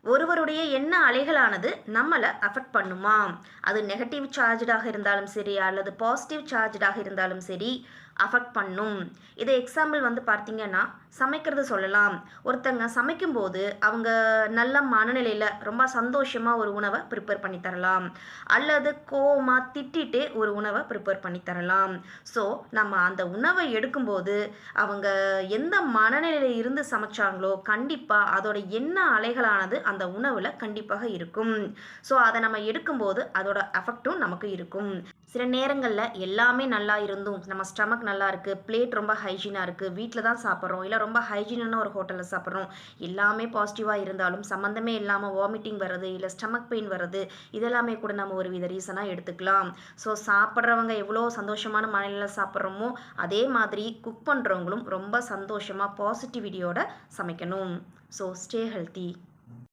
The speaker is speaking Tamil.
ஒருவருடைய எண்ண அலைகளானது நம்மளை அஃபெக்ட் பண்ணுமா? அது நெகட்டிவ் சார்ஜ்டாக இருந்தாலும் சரி, அல்லது பாசிட்டிவ் சார்ஜ்டாக இருந்தாலும் சரி, அஃபெக்ட் பண்ணும். இதை எக்ஸாம்பிள் வந்து பார்த்தீங்கன்னா, சமைக்கிறது சொல்லலாம். ஒருத்தங்க சமைக்கும்போது, அவங்க நல்ல மனநிலையில ரொம்ப சந்தோஷமா ஒரு உணவ ப்ரிப்பேர் பண்ணி தரலாம். அல்லது கோவமா திட்டிட்டே ஒரு உணவ ப்ரிப்பேர் பண்ணி தரலாம். ஸோ, நம்ம அந்த உணவ எடுக்கும்போது, அவங்க எந்த மனநிலையில இருந்து சமைச்சாங்களோ, கண்டிப்பா அதோட எண்ண அலைகளானது அந்த உணவுல கண்டிப்பாக இருக்கும். ஸோ, அத நம்ம எடுக்கும்போது, அதோட எஃபெக்ட்டும் நமக்கு இருக்கும். சில நேரங்கள்ல எல்லாமே நல்லா இருந்தும், நம்ம ஸ்டமக் நல்லா இருக்கு, பிளேட் ரொம்ப ஹைஜீனா இருக்கு, வீட்ல தான் சாப்பிடுறோம், இல்ல ரொம்ப ஹைஜீனான ஒரு ஹோட்டல்ல சாப்பிடுறோம். எல்லாமே பாசிட்டிவா இருந்தாலும், சம்மந்தமே இல்லாம வாமிட்டிங் வர்றது, இல்ல ஸ்டமக் பெயின் வர்றது, இதெல்லாமே கூட நம்ம ஒரு வித ரீசனா எடுத்துக்கலாம். ஸோ, சாப்பிடுறவங்க எவ்வளோ சந்தோஷமான மனநிலையில சாப்பிடுறோமோ, அதே மாதிரி குக் பண்றவங்களும் ரொம்ப சந்தோஷமா பாசிட்டிவிட்டியோட சமைக்கணும். So, stay healthy.